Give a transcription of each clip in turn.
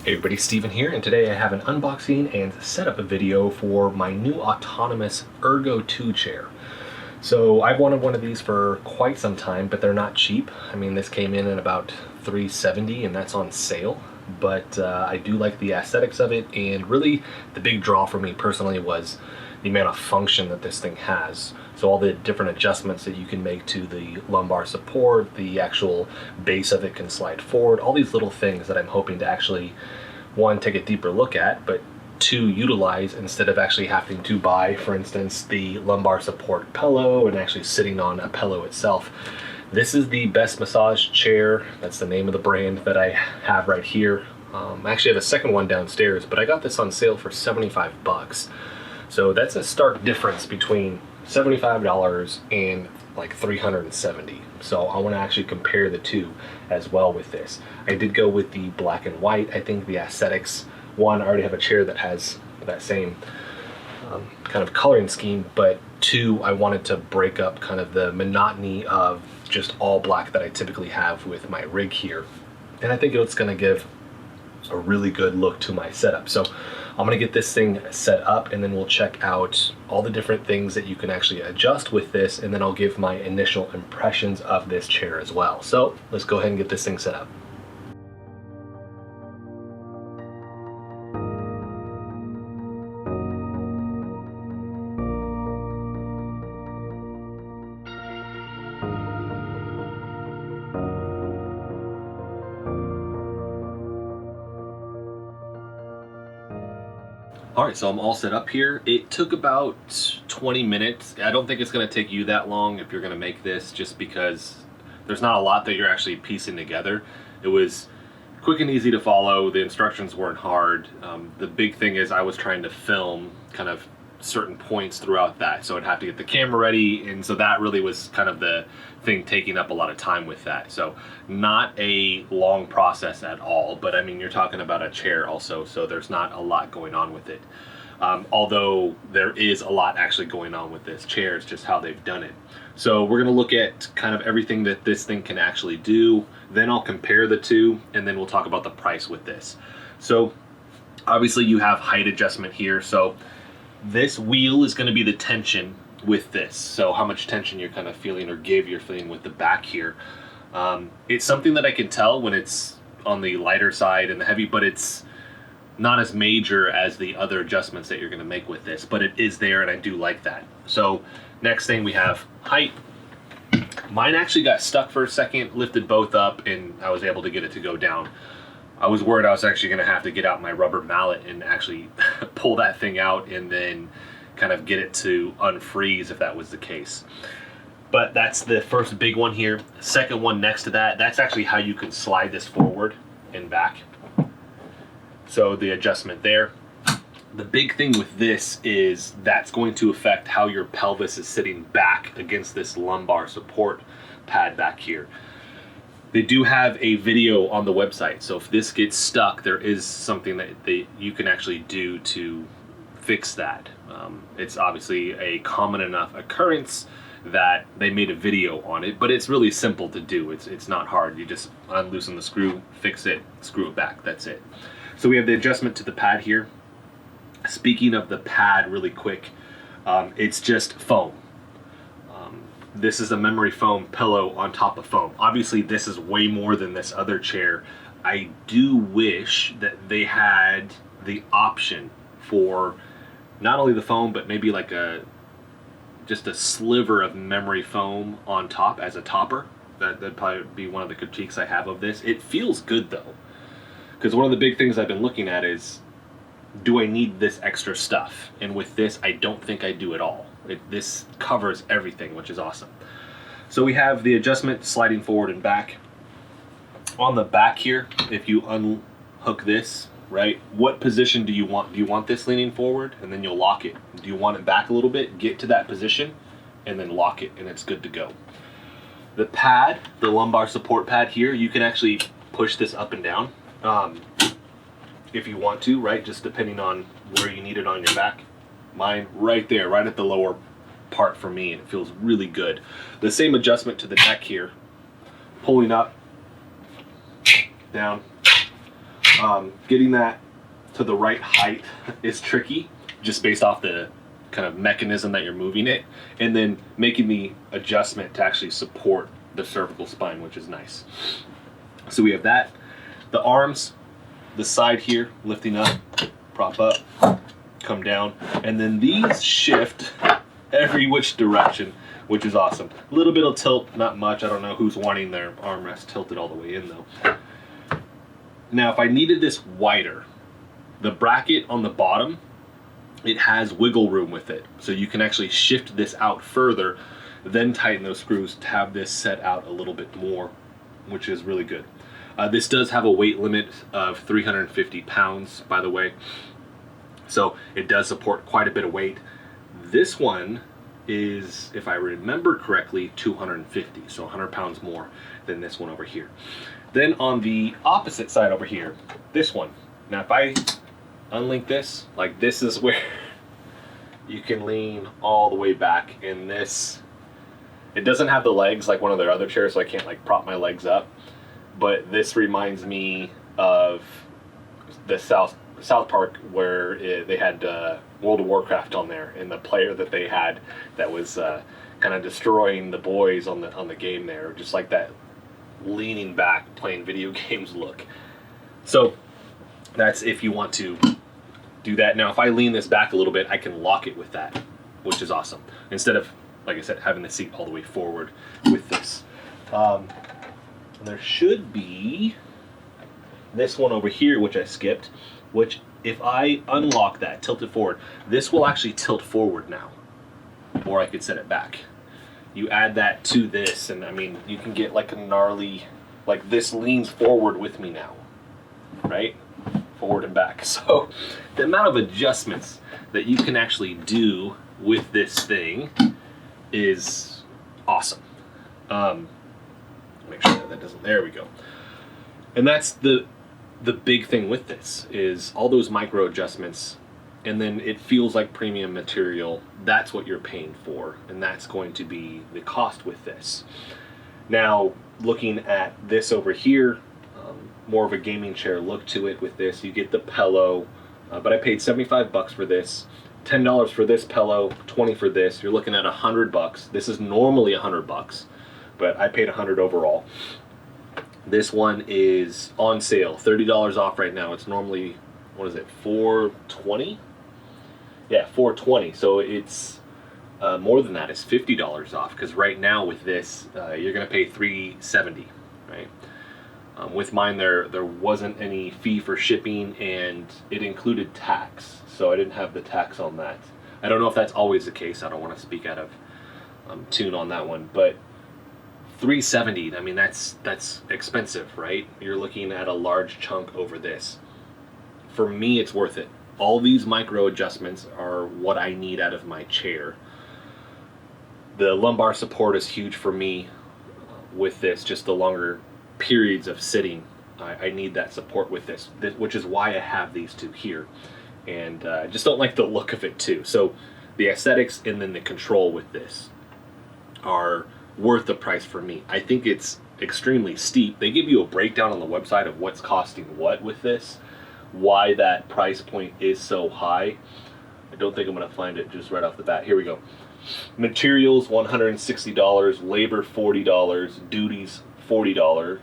Hey everybody, Steven here, and today I have an unboxing and setup video for my new Autonomous Ergo2 chair. So I've wanted one of these for quite some time, but they're not cheap. I mean, this came in at about $370 and that's on sale. But I do like the aesthetics of it, and really the big draw for me personally was the amount of function that this thing has. So all the different adjustments that you can make to the lumbar support, the actual base of it can slide forward, all these little things that I'm hoping to actually, one, take a deeper look at, but two, utilize instead of actually having to buy, for instance, the lumbar support pillow and actually sitting on a pillow itself. This is the Best Massage Chair. That's the name of the brand that I have right here. I actually have a second one downstairs, but I got this on sale for 75 bucks. So that's a stark difference between $75 and like $370. So I want to actually compare the two as well with this. I did go with the black and white. I think the aesthetics, one, I already have a chair that has that same kind of coloring scheme, but two, I wanted to break up kind of the monotony of just all black that I typically have with my rig here. And I think it's going to give a really good look to my setup. So I'm gonna get this thing set up, and then we'll check out all the different things that you can actually adjust with this, and then I'll give my initial impressions of this chair as well. So let's go ahead and get this thing set up. Alright, so I'm all set up here. It took about 20 minutes. I don't think it's going to take you that long if you're going to make this, just because there's not a lot that you're actually piecing together. It was quick and easy to follow. The instructions weren't hard. The big thing is I was trying to film kind of certain points throughout that, so I'd have to get the camera ready, and so that really was kind of the thing taking up a lot of time with that. So not a long process at all, but I mean, you're talking about a chair also, so there's not a lot going on with it. Although there is a lot actually going on with this chair, it's just how they've done it. So we're going to look at kind of everything that this thing can actually do, then I'll compare the two, and then we'll talk about the price with this. So obviously you have height adjustment here, so this wheel is going to be the tension with this, so how much tension you're kind of feeling or give you're feeling with the back here. It's something that I can tell when it's on the lighter side and the heavy, but it's not as major as the other adjustments that you're going to make with this, but it is there, and I do like that. So next thing we have height. Mine actually got stuck for a second, lifted both up, and I was able to get it to go down. I was worried I was actually going to have to get out my rubber mallet and actually pull that thing out and then kind of get it to unfreeze if that was the case. But that's the first big one here. Second one next to that, that's actually how you can slide this forward and back. So the adjustment there. The big thing with this is that's going to affect how your pelvis is sitting back against this lumbar support pad back here. They do have a video on the website, so if this gets stuck, there is something that you can actually do to fix that. It's obviously a common enough occurrence that they made a video on it, but it's really simple to do. It's not hard. You just unloosen the screw, fix it, screw it back, that's it. So we have the adjustment to the pad here. Speaking of the pad really quick, it's just foam. This is a memory foam pillow on top of foam. Obviously this is way more than this other chair. I do wish that they had the option for not only the foam, but maybe like just a sliver of memory foam on top as a topper. That'd probably be one of the critiques I have of this. It feels good though, because one of the big things I've been looking at is, do I need this extra stuff? And with this, I don't think I do at all. This covers everything, which is awesome. So we have the adjustment sliding forward and back. On the back here, if you unhook this, right, what position do you want? Do you want this leaning forward? And then you'll lock it. Do you want it back a little bit? Get to that position and then lock it, and it's good to go. The pad, the lumbar support pad here, you can actually push this up and down if you want to, right, just depending on where you need it on your back. Mine right there, right at the lower part for me, and it feels really good. The same adjustment to the neck here, pulling up, down. Getting that to the right height is tricky, just based off the kind of mechanism that you're moving it, and then making the adjustment to actually support the cervical spine, which is nice. So we have that. The arms, the side here, lifting up, prop up, come down, and then these shift every which direction, which is awesome. A little bit of tilt, not much. I don't know who's wanting their armrest tilted all the way in though. Now, if I needed this wider, the bracket on the bottom, it has wiggle room with it. So you can actually shift this out further, then tighten those screws to have this set out a little bit more, which is really good. This does have a weight limit of 350 pounds, by the way. So it does support quite a bit of weight. This one is, if I remember correctly, 250, so 100 pounds more than this one over here. Then on the opposite side over here, this one. Now if I unlink this, like this is where you can lean all the way back, and this, it doesn't have the legs like one of their other chairs, so I can't like prop my legs up, but this reminds me of the South Park where they had World of Warcraft on there, and the player that they had that was kind of destroying the boys on the game there, just like that leaning back playing video games look. So that's if you want to do that. Now if I lean this back a little bit, I can lock it with that, which is awesome, instead of, like I said, having the seat all the way forward with this. And there should be this one over here, which I skipped, which if I unlock that, tilt it forward, this will actually tilt forward now, or I could set it back. You add that to this, and I mean, you can get like a gnarly, like this leans forward with me now, right? Forward and back. So the amount of adjustments that you can actually do with this thing is awesome. Make sure that doesn't, there we go. And that's the big thing with this, is all those micro adjustments, and then it feels like premium material. That's what you're paying for, and that's going to be the cost with this. Now, looking at this over here, more of a gaming chair look to it with this. You get the pillow, but I paid 75 bucks for this, $10 for this pillow, 20 for this. You're looking at 100 bucks. This is normally 100 bucks, but I paid 100 overall. This one is on sale, $30 off right now. It's normally, what is it, $420? Yeah, $420. So it's more than that. It's $50 off, because right now with this, you're going to pay $370, right? With mine, there wasn't any fee for shipping, and it included tax, so I didn't have the tax on that. I don't know if that's always the case. I don't want to speak out of tune on that one, but $370, I mean, that's expensive, right? You're looking at a large chunk over this. For me, it's worth it. All these micro adjustments are what I need out of my chair. The lumbar support is huge for me with this, just the longer periods of sitting. I need that support with this, which is why I have these two here. And I just don't like the look of it too. So the aesthetics and then the control with this are worth the price for me. I think it's extremely steep. They give you a breakdown on the website of what's costing what with this, why that price point is so high. I don't think I'm going to find it just right off the bat. Here we go. Materials $160, labor $40, duties $40,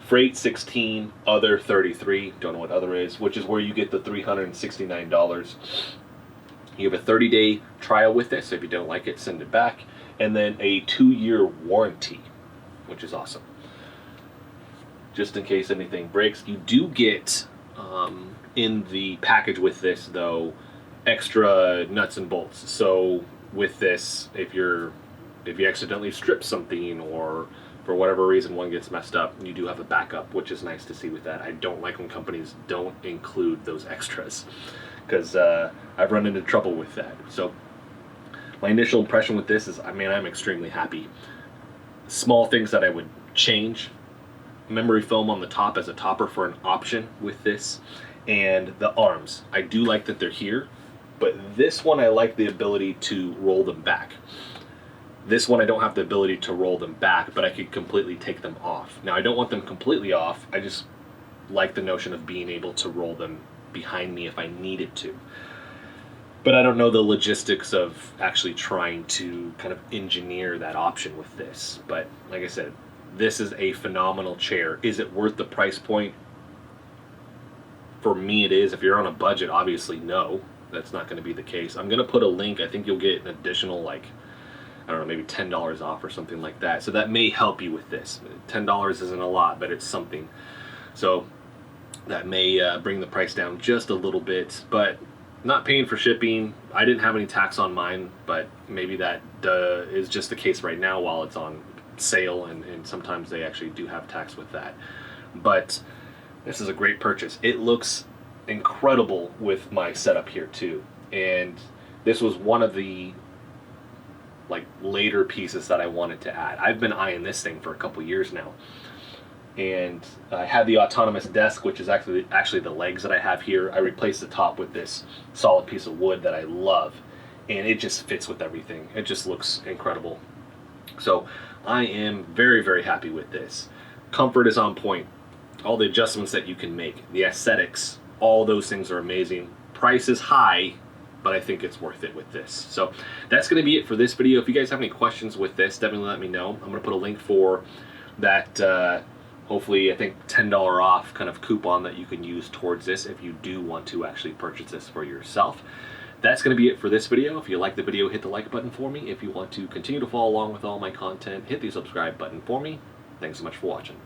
freight $16, other $33. Don't know what other is, which is where you get the $369. You have a 30-day trial with this. If you don't like it, send it back. And then a 2-year warranty, which is awesome. Just in case anything breaks. You do get, in the package with this, though, extra nuts and bolts. So with this, if you accidentally strip something, or for whatever reason one gets messed up, you do have a backup, which is nice to see with that. I don't like when companies don't include those extras, because I've run into trouble with that. So my initial impression with this is, I mean, I'm extremely happy. Small things that I would change: memory foam on the top as a topper for an option with this, and the arms. I do like that they're here, but this one I like the ability to roll them back. This one I don't have the ability to roll them back, but I could completely take them off. Now I don't want them completely off. I just like the notion of being able to roll them behind me if I needed to. But I don't know the logistics of actually trying to kind of engineer that option with this. But like I said, this is a phenomenal chair. Is it worth the price point? For me, it is. If you're on a budget, obviously, no. That's not going to be the case. I'm going to put a link. I think you'll get an additional, like, I don't know, maybe $10 off or something like that. So that may help you with this. $10 isn't a lot, but it's something. So that may bring the price down just a little bit. But not paying for shipping. I didn't have any tax on mine, but maybe that is just the case right now while it's on sale, and sometimes they actually do have tax with that. But this is a great purchase. It looks incredible with my setup here too, and this was one of the like later pieces that I wanted to add. I've been eyeing this thing for a couple years now, and I had the autonomous desk, which is actually the legs that I have here. I replaced the top with this solid piece of wood that I love, and it just fits with everything. It just looks incredible. So I am very, very happy with this. Comfort is on point. All the adjustments that you can make, the aesthetics, all those things are amazing. Price is high, but I think it's worth it with this. So that's going to be it for this video. If you guys have any questions with this, definitely let me know. I'm going to put a link for that, hopefully, I think $10 off kind of coupon that you can use towards this if you do want to actually purchase this for yourself. That's going to be it for this video. If you like the video, hit the like button for me. If you want to continue to follow along with all my content, hit the subscribe button for me. Thanks so much for watching.